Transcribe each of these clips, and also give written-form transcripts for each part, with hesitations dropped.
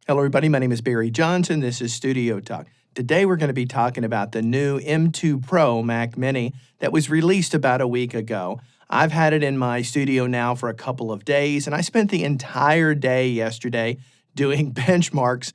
Hello, everybody. My name is Barry Johnson. This is Studio Talk. Today, we're going to be talking about the new M2 Pro Mac Mini that was released about a week ago. I've had it in my studio now for a couple of days, and I spent the entire day yesterday doing benchmarks,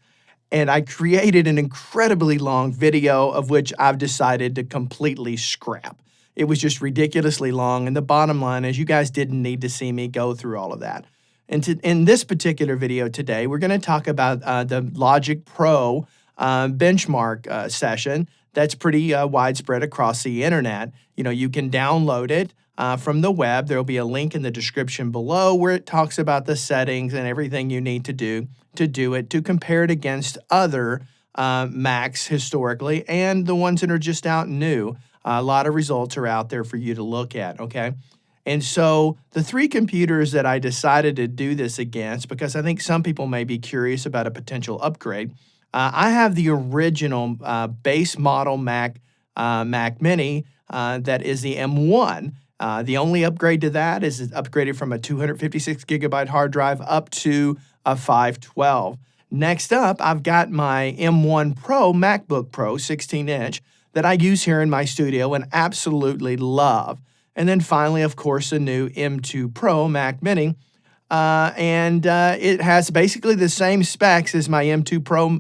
and I created an incredibly long video of which I've decided to completely scrap. It was just ridiculously long, and the bottom line is you guys didn't need to see me go through all of that. And in this particular video today, we're going to talk about the Logic Pro benchmark session that's pretty widespread across the internet. You know, you can download it from the web. There will be a link in the description below where it talks about the settings and everything you need to do it, to compare it against other Macs historically and the ones that are just out new. A lot of results are out there for you to look at, okay? And so the three computers that I decided to do this against, because I think some people may be curious about a potential upgrade, I have the original base model Mac Mini that is the M1. The only upgrade to that is it's upgraded from a 256 gigabyte hard drive up to a 512. Next up, I've got my M1 Pro MacBook Pro 16-inch that I use here in my studio and absolutely love. And then finally, of course, the new M2 Pro Mac Mini. It has basically the same specs as my M2 Pro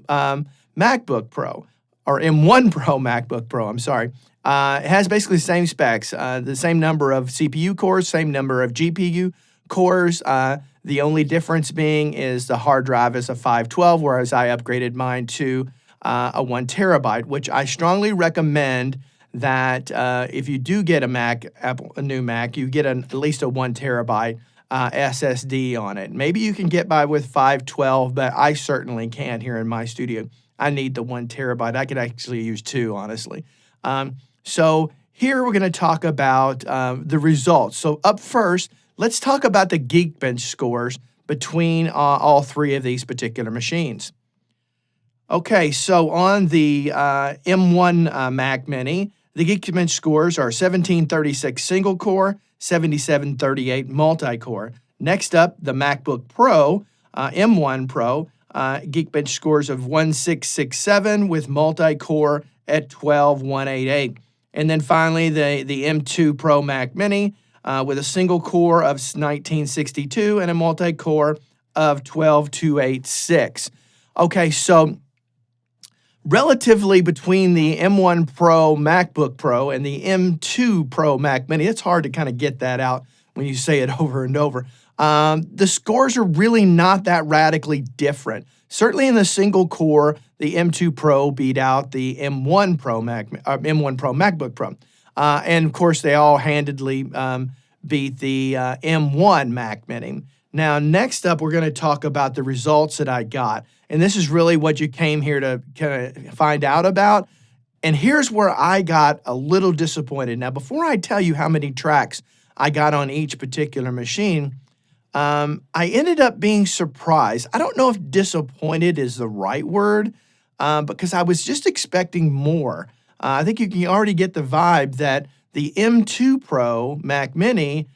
MacBook Pro, or M1 Pro MacBook Pro, I'm sorry. It has basically the same specs, the same number of CPU cores, same number of GPU cores. The only difference being is the hard drive is a 512, whereas I upgraded mine to a 1 terabyte, which I strongly recommend that if you do get a new Mac, you get at least a 1 terabyte SSD on it. Maybe you can get by with 512, but I certainly can't here in my studio. I need the 1 terabyte. I could actually use 2, honestly. So here we're going to talk about the results. So up first, let's talk about the Geekbench scores between all three of these particular machines. Okay, so on the M1 Mac Mini, the Geekbench scores are 1736 single core, 7738 multi-core. Next up, the MacBook Pro, M1 Pro, Geekbench scores of 1667 with multi-core at 12188. And then finally, the M2 Pro Mac Mini with a single core of 1962 and a multi-core of 12286. Okay, so relatively between the M1 Pro MacBook Pro and the M2 Pro Mac Mini, it's hard to kind of get that out when you say it over and over. The scores are really not that radically different. Certainly in the single core, the M2 Pro beat out the M1 Pro M1 Pro MacBook Pro. And of course, they all handedly beat the M1 Mac Mini. Now, next up, we're going to talk about the results that I got. And this is really what you came here to kind of find out about. And here's where I got a little disappointed. Now, before I tell you how many tracks I got on each particular machine, I ended up being surprised. I don't know if disappointed is the right word, because I was just expecting more. I think you can already get the vibe that the M2 Pro Mac Mini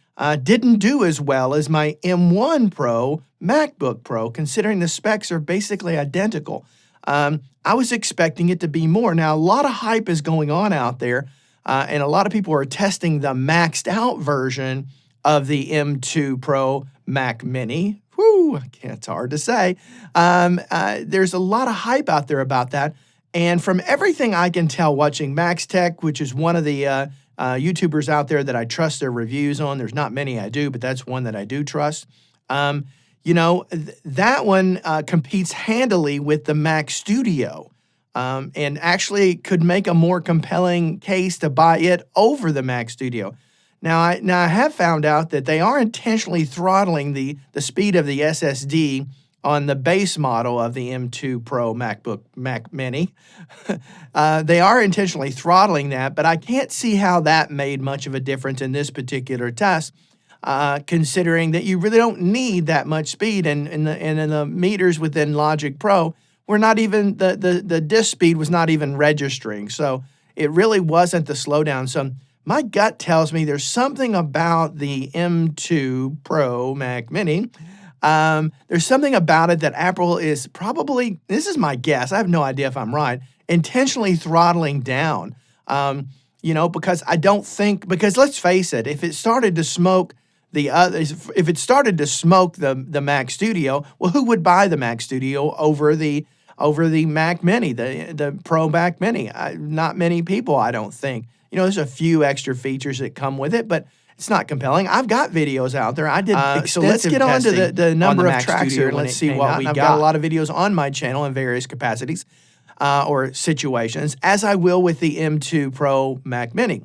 didn't do as well as my M1 Pro MacBook Pro, considering the specs are basically identical. I was expecting it to be more. Now, a lot of hype is going on out there, and a lot of people are testing the maxed out version of the M2 Pro Mac Mini. Whew, it's hard to say. There's a lot of hype out there about that. And from everything I can tell watching Max Tech, which is one of the YouTubers out there that I trust their reviews on. There's not many I do, but that's one that I do trust. That one competes handily with the Mac Studio, and actually could make a more compelling case to buy it over the Mac Studio. Now I have found out that they are intentionally throttling the speed of the SSD on the base model of the M2 Pro Mac Mini. They are intentionally throttling that, but I can't see how that made much of a difference in this particular test, considering that you really don't need that much speed, and in the meters within Logic Pro, we're not even, the disk speed was not even registering, so it really wasn't the slowdown. So my gut tells me there's something about the M2 Pro Mac Mini There's something about it that Apple is probably, this is my guess, I have no idea if I'm right, intentionally throttling down. Because I don't think, because let's face it, if it started to smoke the others, if it started to smoke the Mac Studio, well, who would buy the Mac Studio over the Mac Mini, the Pro Mac Mini? Not many people, I don't think. There's a few extra features that come with it, but it's not compelling. I've got videos out there. I did extensive So let's get on to the number of tracks here, and let's see what we got. I've got a lot of videos on my channel in various capacities or situations, as I will with the M2 Pro Mac Mini.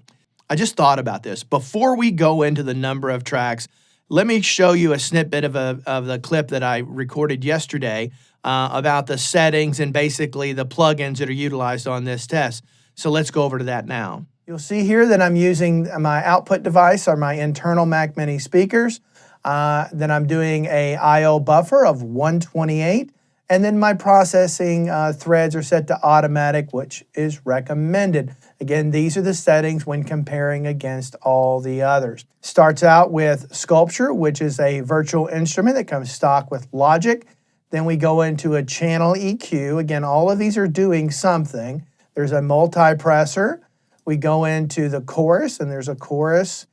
I just thought about this. Before we go into the number of tracks, let me show you a snippet of the clip that I recorded yesterday about the settings and basically the plugins that are utilized on this test. So let's go over to that now. You'll see here that I'm using my output device or my internal Mac Mini speakers. Then I'm doing a I/O buffer of 128. And then my processing threads are set to automatic, which is recommended. Again, these are the settings when comparing against all the others. Starts out with Sculpture, which is a virtual instrument that comes stock with Logic. Then we go into a channel EQ. Again, all of these are doing something. There's a multipressor. We go into the chorus, and there's a chorus.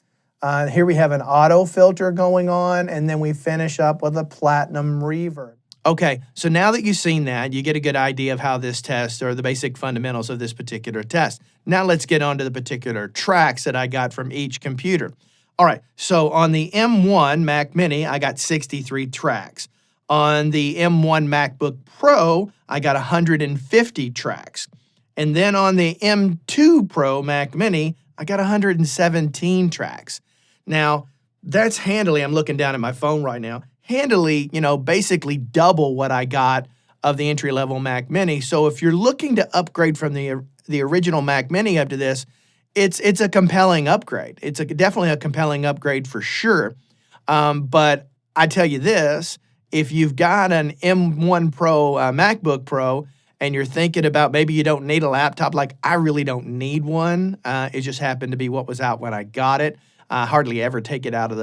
Here we have an auto filter going on, and then we finish up with a platinum reverb. Okay, so now that you've seen that, you get a good idea of how this test, or the basic fundamentals of this particular test. Now let's get on to the particular tracks that I got from each computer. All right, so on the M1 Mac Mini, I got 63 tracks. On the M1 MacBook Pro, I got 150 tracks. And then on the M2 Pro Mac Mini, I got 117 tracks. Now, that's handily, I'm looking down at my phone right now, handily, basically double what I got of the entry-level Mac Mini. So if you're looking to upgrade from the original Mac Mini up to this, it's a compelling upgrade. It's definitely a compelling upgrade for sure. But I tell you this, if you've got an M1 Pro MacBook Pro, and you're thinking about maybe you don't need a laptop, like I really don't need one. It just happened to be what was out when I got it. I hardly ever take it out of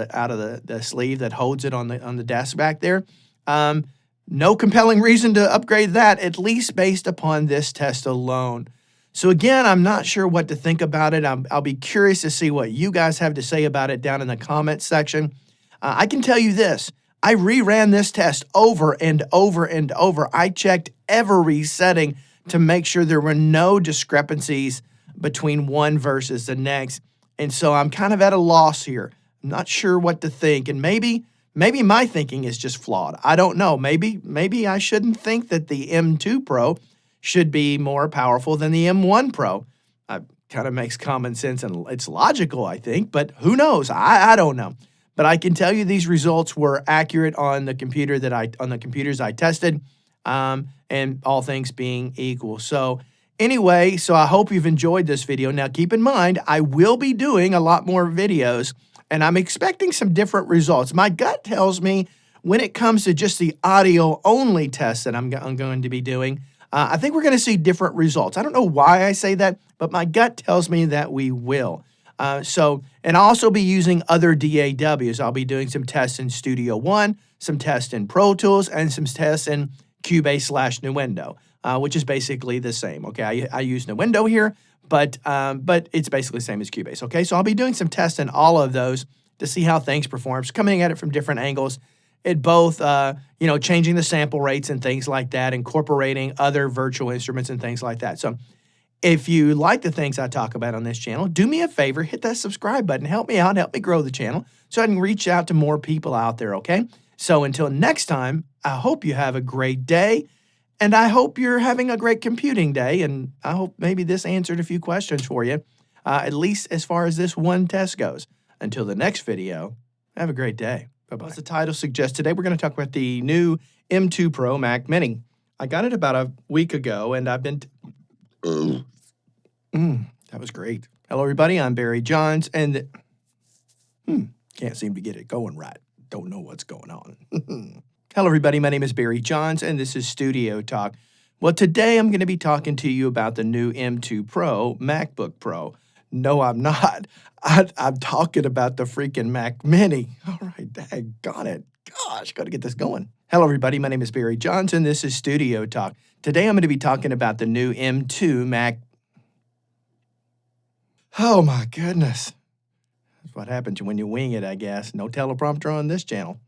the sleeve that holds it on the desk back there. No compelling reason to upgrade that, at least based upon this test alone. So again, I'm not sure what to think about it. I'll be curious to see what you guys have to say about it down in the comments section. I can tell you this. I reran this test over and over and over. I checked every setting to make sure there were no discrepancies between one versus the next. And so I'm kind of at a loss here. I'm not sure what to think. And maybe my thinking is just flawed. I don't know. Maybe I shouldn't think that the M2 Pro should be more powerful than the M1 Pro. Kind of makes common sense and it's logical, I think. But who knows? I don't know. But I can tell you these results were accurate on the computers I tested, and all things being equal. So anyway, I hope you've enjoyed this video. Now keep in mind, I will be doing a lot more videos, and I'm expecting some different results. My gut tells me when it comes to just the audio-only test that I'm going to be doing, I think we're going to see different results. I don't know why I say that, but my gut tells me that we will. And I'll also be using other DAWs. I'll be doing some tests in Studio One, some tests in Pro Tools, and some tests in Cubase/Nuendo, which is basically the same. Okay, I use Nuendo here, but it's basically the same as Cubase. Okay, so I'll be doing some tests in all of those to see how things perform, coming at it from different angles. It both, changing the sample rates and things like that, incorporating other virtual instruments and things like that. So if you like the things I talk about on this channel, do me a favor, hit that subscribe button. Help me out, help me grow the channel so I can reach out to more people out there, okay? So until next time, I hope you have a great day, and I hope you're having a great computing day, and I hope maybe this answered a few questions for you, at least as far as this one test goes. Until the next video, have a great day. Bye-bye. As the title suggests, today we're going to talk about the new M2 Pro Mac Mini. I got it about a week ago, and I've been... that was great. Hello, everybody. I'm Barry Johns, and can't seem to get it going right. Don't know what's going on. Hello, everybody. My name is Barry Johns, and this is Studio Talk. Well, today I'm going to be talking to you about the new M2 Pro MacBook Pro. No, I'm not. I'm talking about the freaking Mac Mini. All right, daggone it. gosh, got to get this going. Hello, everybody. My name is Barry Johnson. This is Studio Talk. Today, I'm going to be talking about the new M2 Mac. Oh, my goodness. That's what happens when you wing it, I guess. No teleprompter on this channel.